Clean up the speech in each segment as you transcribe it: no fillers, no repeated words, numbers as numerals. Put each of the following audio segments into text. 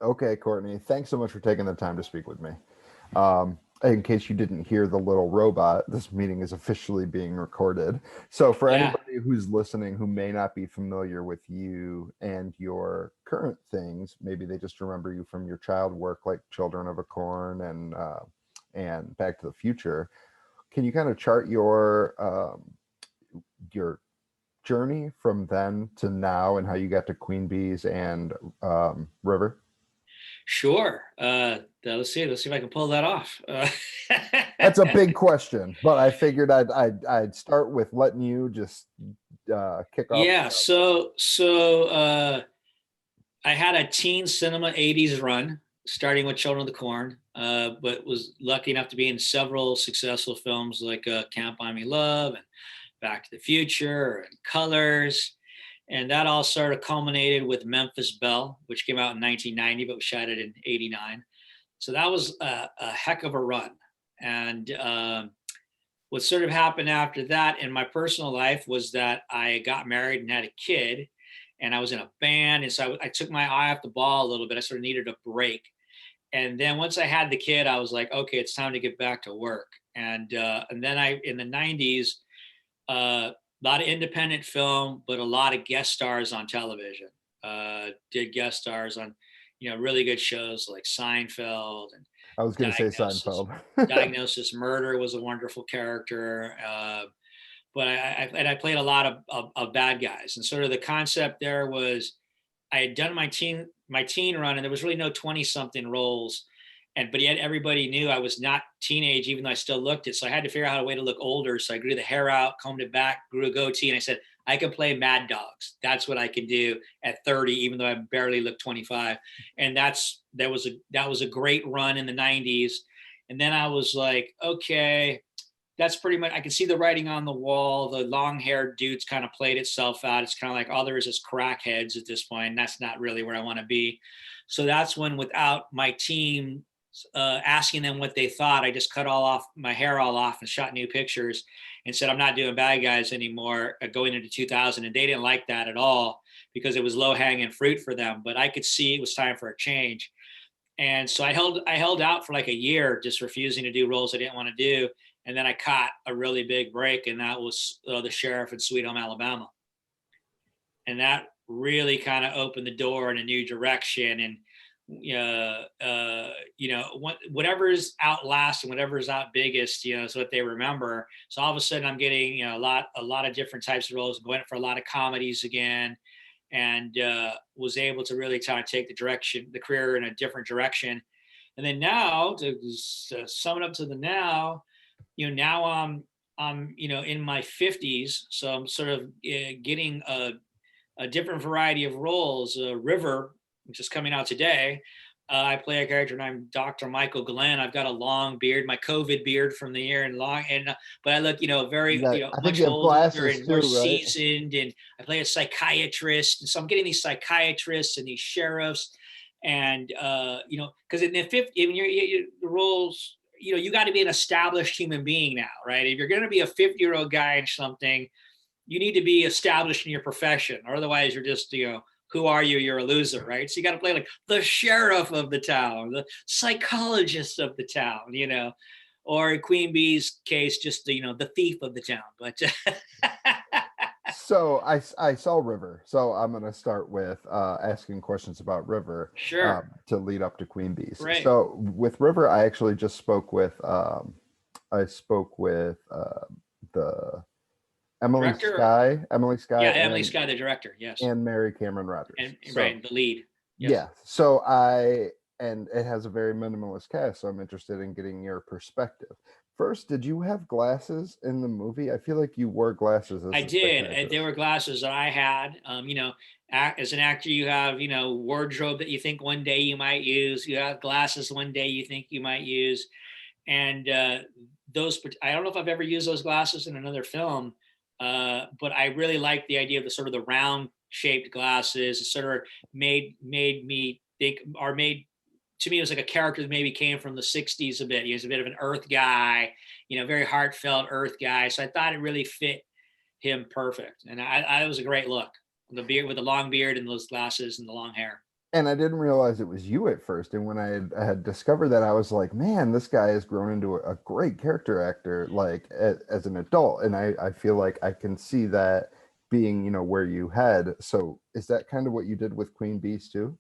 Okay, Courtney, thanks so much for taking the time to speak with me. In case you didn't hear the little robot, this meeting is officially being recorded. So, for Yeah. anybody who's listening who may not be familiar with you and your current things, maybe they just remember you from your child work like Children of a Corn and Back to the Future. Can you kind of chart your journey from then to now and how you got to Queen Bees and River? Sure. Let's see. Let's see if I can pull that off. That's a big question, but I figured I'd start with letting you just kick off. Yeah. So I had a teen cinema '80s run, starting with Children of the Corn, but was lucky enough to be in several successful films like Can't Buy Me Love and Back to the Future and Colors. And that all sort of culminated with Memphis Belle, which came out in 1990, but we shot it in '89. So that was a heck of a run. And what sort of happened after that in my personal life was that I got married and had a kid, and I was in a band. And so I took my eye off the ball a little bit. I sort of needed a break. And then once I had the kid, I was like, okay, it's time to get back to work. And then in the '90s, a lot of independent film, but a lot of guest stars on television. Did guest stars on, really good shows like Seinfeld and I was going to say Diagnosis. Seinfeld. Diagnosis Murder was a wonderful character. But I played a lot of bad guys, and sort of the concept there was I had done my teen run, and there was really no 20-something roles, but yet everybody knew I was not teenage, even though I still looked it. So I had to figure out how to way to look older. So I grew the hair out, combed it back, grew a goatee, and I said I can play Mad Dogs. That's what I can do at 30, even though I barely look 25. And that was a great run in the '90s. And then I was like, okay, that's pretty much, I can see the writing on the wall. The long haired dudes kind of played itself out. It's kind of like all there is crackheads at this point, and that's not really where I want to be. So that's when, without my team asking them what they thought, I just cut all off my hair all off and shot new pictures and said I'm not doing bad guys anymore going into 2000. And they didn't like that at all because it was low hanging fruit for them. But I could see it was time for a change. And so I held out for like a year, just refusing to do roles I didn't want to do. And then I caught a really big break, and that was the sheriff in Sweet Home Alabama. And that really kind of opened the door in a new direction. And whatever's out last and whatever's out biggest, is what they remember. So all of a sudden, I'm getting a lot of different types of roles, going for a lot of comedies again, and was able to really kind of take the career in a different direction. And then now, to sum it up to the now, now I'm in my 50s, so I'm sort of getting a different variety of roles. River, which is coming out today. I play a character named Dr. Michael Glenn. I've got a long beard, my COVID beard from the year, and but I look, very, I think much you have older glasses and more too, right? seasoned. And I play a psychiatrist, and so I'm getting these psychiatrists and these sheriffs, and because in the 50, when the roles, you got to be an established human being now, right? If you're going to be a 50-year-old guy in something, you need to be established in your profession, or otherwise you're just, who are you? You're a loser, right? So you got to play like the sheriff of the town, the psychologist of the town, or in Queen Bee's case, just the thief of the town. But So I saw River. So I'm going to start with asking questions about River sure, to lead up to Queen Bees. right, So with River, I actually just spoke with the director. Emily Sky, Yeah, Emily Sky, the director. Yes, and Mary Cameron Rodgers. and So right, the lead. Yes. yeah, and it has a very minimalist cast, so I'm interested in getting your perspective. First, did you have glasses in the movie? I feel like you wore glasses as I a did. There psychiatrist. were glasses that I had. As an actor, you have, wardrobe that you think one day you might use. You have glasses one day you think you might use. And I don't know if I've ever used those glasses in another film, but I really like the idea of the sort of the round shaped glasses. It sort of made me think, or made to me, it was like a character that maybe came from the '60s a bit. He was a bit of an Earth guy, very heartfelt Earth guy. So I thought it really fit him perfect, and I it was a great look. The beard with the long beard and those glasses and the long hair. And I didn't realize it was you at first. And when I had discovered that, I was like, man, this guy has grown into a great character actor, like as an adult. And I feel like I can see that being, where you head. So is that kind of what you did with Queen Bees too?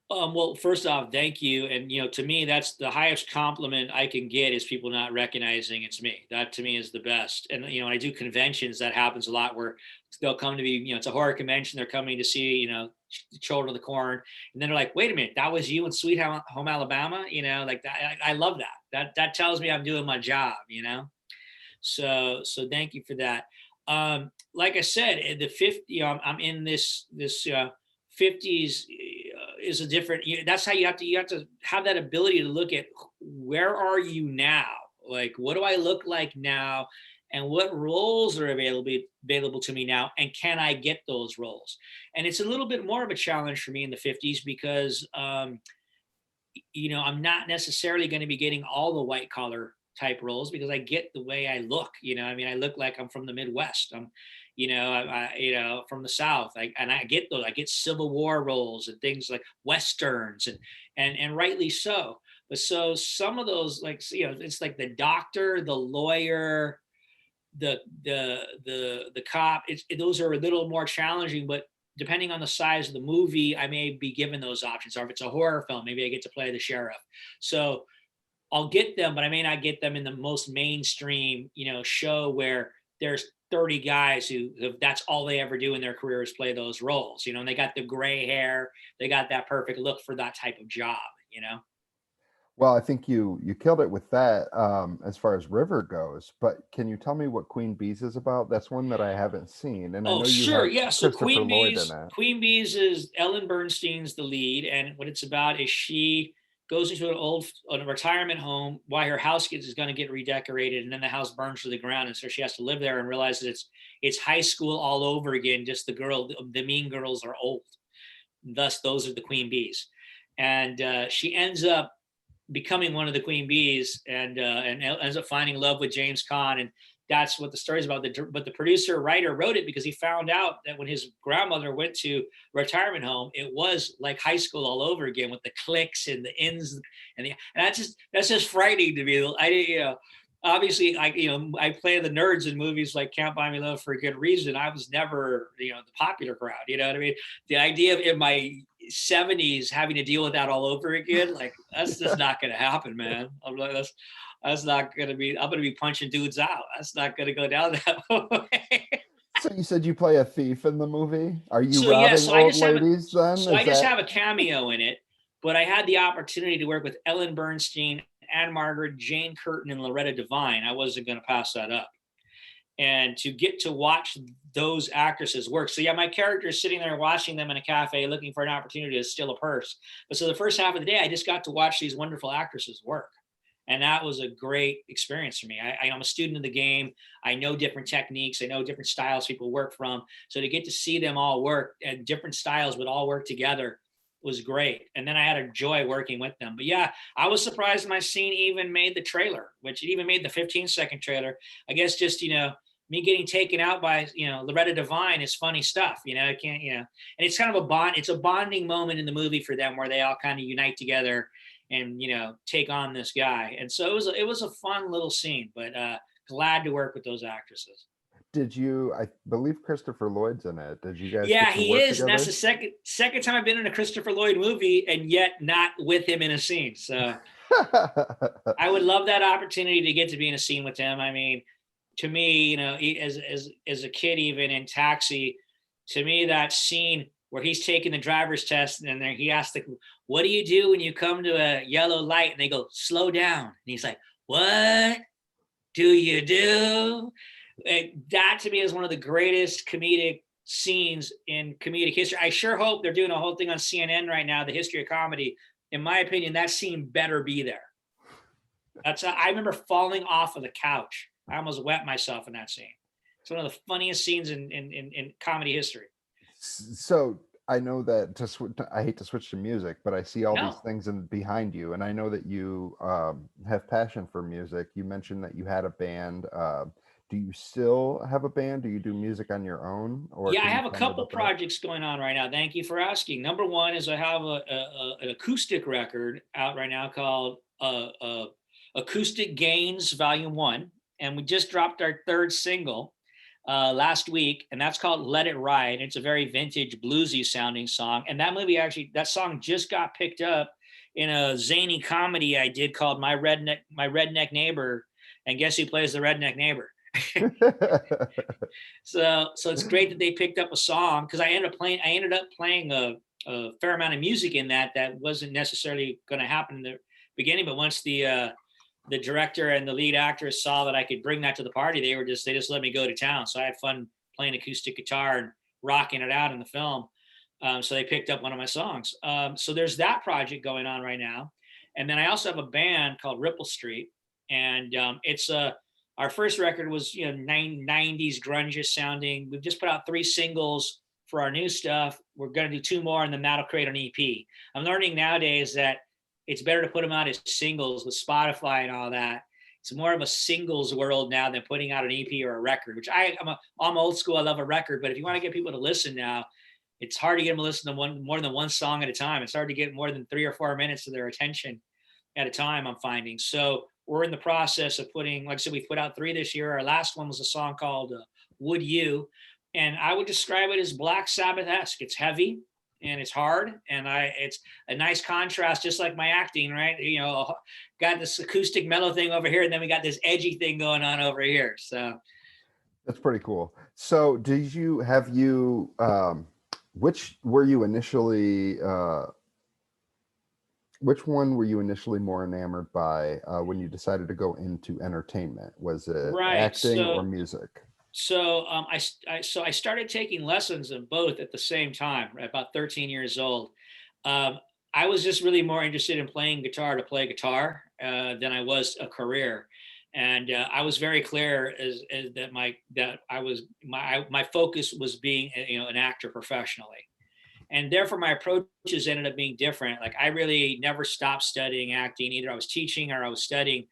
Well, first off, thank you. And to me, that's the highest compliment I can get is people not recognizing it's me. That to me is the best. And when I do conventions, that happens a lot where they'll come to me. It's a horror convention. They're coming to see Children of the Corn, and then they're like, "Wait a minute, that was you in Sweet Home Alabama?" Like that. I love that. That tells me I'm doing my job. So thank you for that. Like I said, in the 50, I'm in this 50s is a different. That's how you have to have that ability to look at where are you now, like what do I look like now, and what roles are available to me now, and can I get those roles? And it's a little bit more of a challenge for me in the 50s because I'm not necessarily going to be getting all the white collar type roles because I get the way I look. I mean, I look like I'm from the Midwest. I'm, from the South. And I get those. I get Civil War roles and things like westerns, and rightly so. But so some of those, like it's like the doctor, the lawyer, the cop. Those are a little more challenging, but depending on the size of the movie, I may be given those options. Or if it's a horror film, maybe I get to play the sheriff. So I'll get them, but I may not get them in the most mainstream, show where there's 30 guys who that's all they ever do in their career is play those roles, and they got the gray hair, they got that perfect look for that type of job. Well, I think you killed it with that as far as River goes. But can you tell me what Queen Bees is about? That's one that I haven't seen, and I Oh, know you sure. have Yeah. So Christopher Queen Lloyd in Bees, it. Queen Bees is Ellen Bernstein's the lead, and what it's about is she goes into a retirement home while her house is going to get redecorated, and then the house burns to the ground, and so she has to live there and realizes it's high school all over again. Just the mean girls are old. Thus, those are the Queen Bees, and she ends up becoming one of the Queen Bees, and ends up finding love with James Caan, and that's what the story is about. But the producer writer wrote it because he found out that when his grandmother went to retirement home, it was like high school all over again with the cliques and the ins and that's just frightening to me. Obviously I play the nerds in movies like Can't Buy Me Love for a good reason. I was never the popular crowd. You know what I mean? The idea of in my 70s having to deal with that all over again, like that's just not going to happen, man. I'm like that's not going to be. I'm going to be punching dudes out. That's not going to go down that way. So you said you play a thief in the movie? Are you So yeah, robbing old ladies then? so I Is just that have a cameo in it, but I had the opportunity to work with Ellen Bernstein, Anne Margaret, Jane Curtin, and Loretta Devine. I wasn't going to pass that up. And to get to watch those actresses work. So yeah, my character is sitting there watching them in a cafe looking for an opportunity to steal a purse. But so the first half of the day, I just got to watch these wonderful actresses work. And that was a great experience for me. I'm a student of the game. I know different techniques. I know different styles people work from. So to get to see them all work and different styles would all work together was great. And then I had a joy working with them. But yeah, I was surprised my scene even made the trailer, which it even made the 15-second trailer. I guess just, me getting taken out by, Loretta Devine is funny stuff. I can't, and it's kind of it's a bonding moment in the movie for them where they all kind of unite together and, take on this guy. And so it was a fun little scene, but glad to work with those actresses. did you? I believe Christopher Lloyd's in it. Did you guys Yeah, get to he work is, and that's together? the second time I've been in a Christopher Lloyd movie, and yet not with him in a scene. So I would love that opportunity to get to be in a scene with him. I mean, to me, as a kid, even in Taxi, to me that scene where he's taking the driver's test and then he asks "What do you do when you come to a yellow light?" and they go, "Slow down," and he's like, "What do you do?" That to me is one of the greatest comedic scenes in comedic history. I sure hope they're doing a whole thing on CNN right now, the history of comedy. In my opinion, that scene better be there. I remember falling off of the couch. I almost wet myself in that scene. It's one of the funniest scenes in comedy history. So I know that I hate to switch to music, but I see all these No. things behind you, and I know that you have passion for music. You mentioned that you had a band. do you still have a band? Do you do music on your own, or Yeah, I can you have a tell me couple about that? projects going on right now. Thank you for asking. Number one is I have an acoustic record out right now called Acoustic Gains Volume One, and we just dropped our third single last week, and that's called "Let It Ride." It's a very vintage bluesy sounding song, and that song just got picked up in a zany comedy I did called My Redneck Neighbor," and guess who plays the redneck neighbor? So it's great that they picked up a song because I ended up playing a fair amount of music in that wasn't necessarily going to happen in the beginning, but once the director and the lead actress saw that I could bring that to the party, they just let me go to town. So I had fun playing acoustic guitar and rocking it out in the film. So they picked up one of my songs. So there's that project going on right now, and then I also have a band called Ripple Street, and it's a our first record was 90s grunge sounding. We've just put out 3 singles for our new stuff. We're going to do 2 more, and then that'll create an EP. I'm learning nowadays that it's better to put them out as singles with Spotify and all that. It's more of a singles world now than putting out an EP or a record, which I'm old school. I love a record, but if you want to get people to listen now, it's hard to get them to listen to more than one song at a time. It's hard to get more than 3 or 4 minutes of their attention at a time, I'm finding. So we're in the process of putting, like I said, we put out 3 this year. Our last one was a song called Would You? And I would describe it as Black Sabbath-esque. It's heavy and it's hard. And it's a nice contrast, just like my acting, right? Got this acoustic mellow thing over here, and then we got this edgy thing going on over here. So That's pretty cool. So which were you initially which one were you initially more enamored by when you decided to go into entertainment? Was it right. acting or So music? I started taking lessons in both at the same time, right, about 13 years old. Um, I was just really more interested in playing guitar to play guitar than I was a career, and I was very clear as my focus was being an actor professionally, and therefore my approaches ended up being different. Like I really never stopped studying acting. Either I was teaching or I was studying,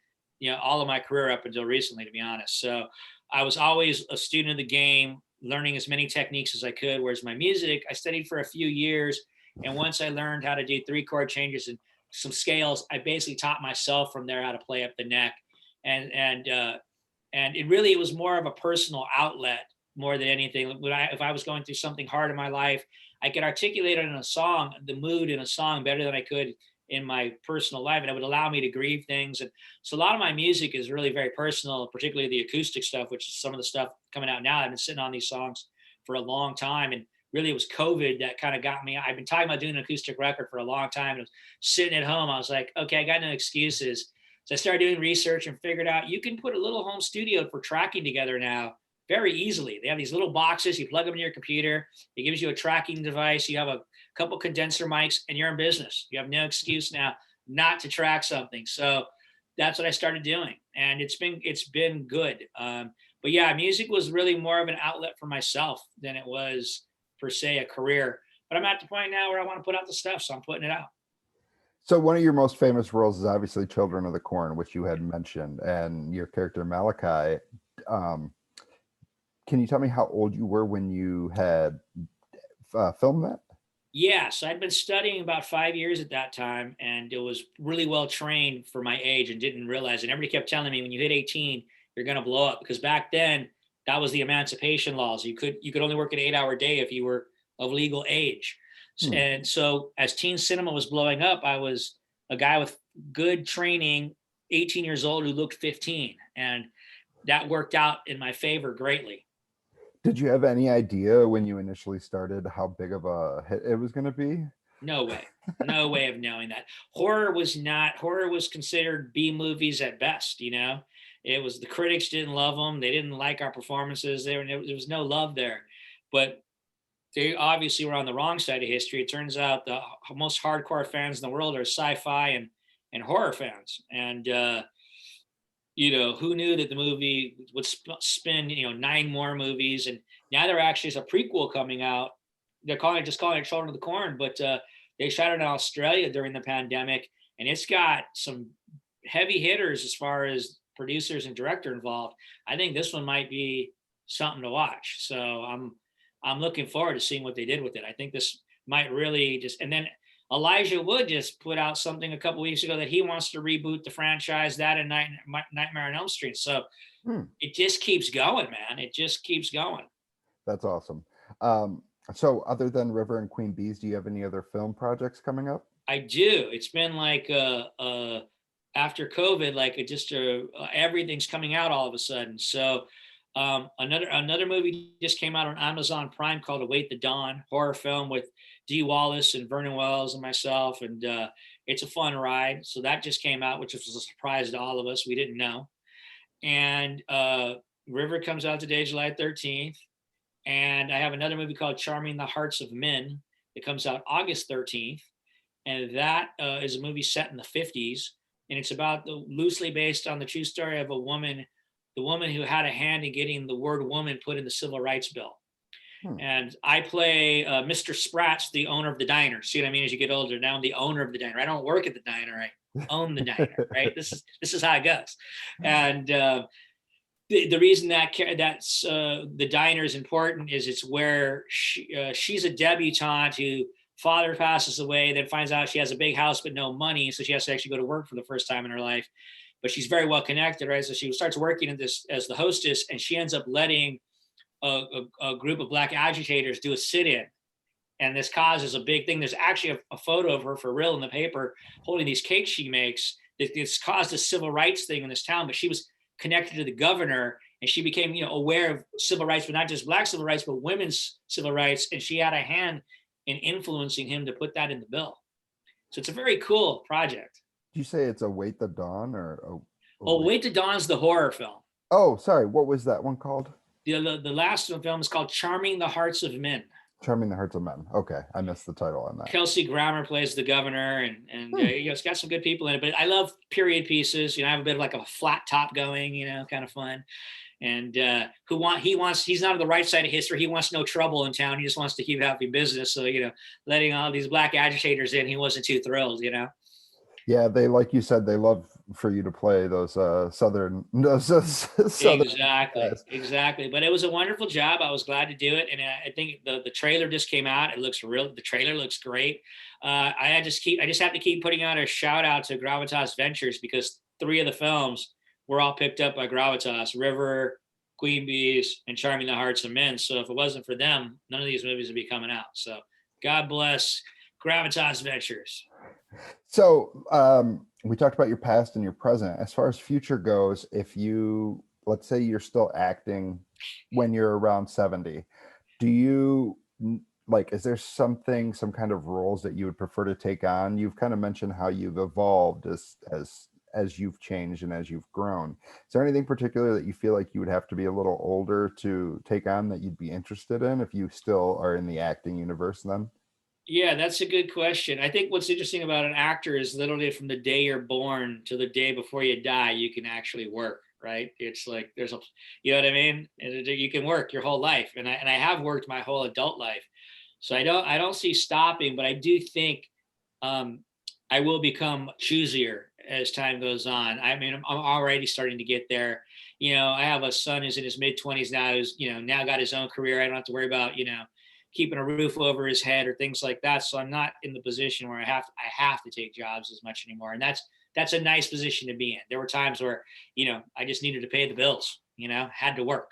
all of my career up until recently, to be honest. So I was always a student of the game, learning as many techniques as I could. Whereas my music, I studied for a few years, and once I learned how to do 3 chord changes and some scales, I basically taught myself from there how to play up the neck, and it was more of a personal outlet more than anything. If I was going through something hard in my life, I could articulate it in a song, the mood in a song, better than I could in my personal life, and it would allow me to grieve things. And so a lot of my music is really very personal, particularly the acoustic stuff, which is some of the stuff coming out now. I've been sitting on these songs for a long time, and really it was COVID that kind of got me. I've been talking about doing an acoustic record for a long time, and I was sitting at home. I was like, okay, I got no excuses. So I started doing research and figured out you can put a little home studio for tracking together now very easily. They have these little boxes, you plug them in your computer, it gives you a tracking device, you have a couple condenser mics, and you're in business. You have no excuse now not to track something. So that's what I started doing, and it's been good. But yeah, music was really more of an outlet for myself than it was per se a career. But I'm at the point now where I want to put out the stuff, so I'm putting it out. So one of your most famous roles is obviously Children of the Corn, which you had mentioned, and your character Malachi. Um, can you tell me how old you were when you had filmed that? Yeah, so I'd been studying about 5 years at that time, and it was really well trained for my age, and didn't realize. And everybody kept telling me when you hit 18, you're going to blow up, because back then that was the emancipation laws. You could only work an 8-hour day if you were of legal age. Hmm. And so as teen cinema was blowing up, I was a guy with good training, 18 years old, who looked 15, and that worked out in my favor greatly. Did you have any idea when you initially started how big of a hit it was going to be? No way. No way of knowing that. Horror was considered B movies at best, you know. It was, the critics didn't love them. They didn't like our performances. There was no love there. But they obviously were on the wrong side of history. It turns out the most hardcore fans in the world are sci-fi and horror fans. And who knew that the movie would spin 9 more movies, and now there actually is a prequel coming out. They're calling it Children of the Corn, but they shot it in Australia during the pandemic, and it's got some heavy hitters as far as producers and director involved, I think this one might be something to watch. So I'm looking forward to seeing what they did with it. I think this might really just, and then Elijah Wood just put out something a couple weeks ago that he wants to reboot the franchise, that and Nightmare on Elm Street. So it just keeps going, man. It just keeps going. That's awesome. So other than River and Queen Bees, do you have any other film projects coming up? I do. It's been like after COVID, like it just everything's coming out all of a sudden. So another movie just came out on Amazon Prime called Await the Dawn, horror film with Dee Wallace and Vernon Wells and myself, and it's a fun ride. So that just came out, which was a surprise to all of us. We didn't know. And River comes out today, July 13th. And I have another movie called Charming the Hearts of Men that comes out August 13th. And that is a movie set in the 50s. And it's about loosely based on the true story of a woman, the woman who had a hand in getting the word woman put in the Civil Rights Bill. And I play Mr. Spratz, the owner of the diner. See what I mean? As you get older, now I'm the owner of the diner. I don't work at the diner. I own the diner, right? This is how it goes. And the reason that that's the diner is important is it's where she's a debutante who father passes away, then finds out she has a big house but no money, so she has to actually go to work for the first time in her life. But she's very well connected, right? So she starts working at this as the hostess, and she ends up letting a group of Black agitators do a sit-in. And this causes a big thing. There's actually a photo of her for real in the paper holding these cakes she makes. It's caused a civil rights thing in this town, but she was connected to the governor, and she became, aware of civil rights, but not just Black civil rights, but women's civil rights. And she had a hand in influencing him to put that in the bill. So it's a very cool project. Did you say it's Await the Dawn or? Await the Dawn's the horror film. Oh, sorry. What was that one called? The last film is called Charming the Hearts of Men. Charming the Hearts of Men. Okay, I missed the title on that. Kelsey Grammer plays the governor, and it's got some good people in it. But I love period pieces. I have a bit of like a flat top going, kind of fun. And he's not on the right side of history. He wants no trouble in town. He just wants to keep having business. So letting all these Black agitators in, he wasn't too thrilled. Yeah, they, like you said, they love for you to play those southern Exactly. But it was a wonderful job. I was glad to do it, and I think the trailer just came out. It looks real. The trailer looks great. I just have to keep putting out a shout out to Gravitas Ventures, because 3 of the films were all picked up by Gravitas: River, Queen Bees, and Charming the Hearts of Men. So if it wasn't for them, none of these movies would be coming out. So God bless Gravitas Ventures. So we talked about your past and your present. As far as future goes, if you, let's say you're still acting when you're around 70, do you is there some kind of roles that you would prefer to take on? You've kind of mentioned how you've evolved as you've changed and as you've grown. Is there anything particular that you feel like you would have to be a little older to take on that you'd be interested in if you still are in the acting universe then? Yeah, that's a good question. I think what's interesting about an actor is literally from the day you're born to the day before you die, you can actually work, right? It's like there's you know what I mean? You can work your whole life, and I have worked my whole adult life, so I don't see stopping. But I do think I will become choosier as time goes on. I mean, I'm already starting to get there. I have a son who's in his mid-20s now, who's now got his own career. I don't have to worry about keeping a roof over his head or things like that. So I'm not in the position where I have to take jobs as much anymore. And that's a nice position to be in. There were times where, I just needed to pay the bills, had to work,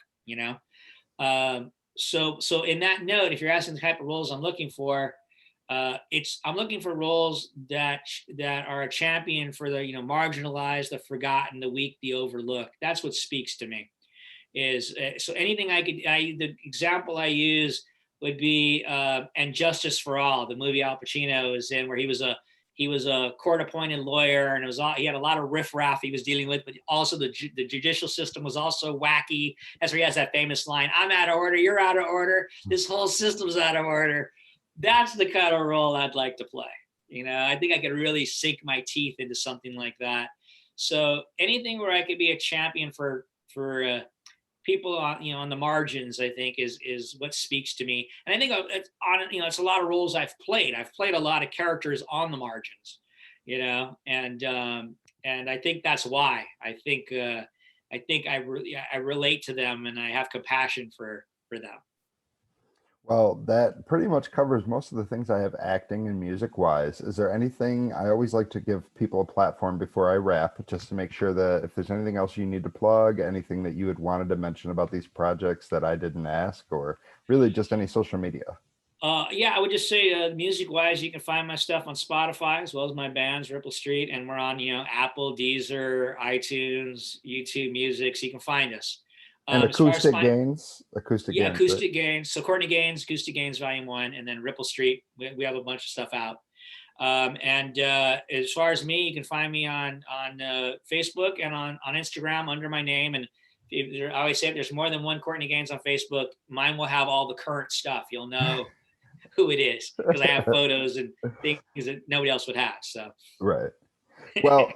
so in that note, if you're asking the type of roles I'm looking for, I'm looking for roles that are a champion for the, marginalized, the forgotten, the weak, the overlooked. That's what speaks to me so anything the example I use would be and Justice for All, the movie Al Pacino was in, where he was a court-appointed lawyer, and he had a lot of riffraff he was dealing with, but also the judicial system was also wacky. That's where he has that famous line, "I'm out of order, you're out of order, this whole system's out of order." That's the kind of role I'd like to play. I think I could really sink my teeth into something like that. So anything where I could be a champion for people on the margins, I think is what speaks to me. And I think it's a lot of roles I've played. I've played a lot of characters on the margins, and I think that's why. I think I think I relate to them, and I have compassion for them. Well, that pretty much covers most of the things I have acting and music wise. Is there anything I always like to give people a platform before I wrap, just to make sure that if there's anything else you need to plug, anything that you had wanted to mention about these projects that I didn't ask, or really just any social media? Yeah, I would just say, music wise, you can find my stuff on Spotify as well as my bands, Ripple Street, and we're on, Apple, Deezer, iTunes, YouTube Music, so you can find us. And As far as acoustic yeah, gains, right? Acoustic Gains. So Courtney Gains, Acoustic Gains Volume One, and then Ripple Street. We have a bunch of stuff out. And as far as me, you can find me on Facebook and on Instagram under my name. And I always say if there's more than one Courtney Gains on Facebook, mine will have all the current stuff. You'll know who it is because I have photos and things that nobody else would have. So Right. Well,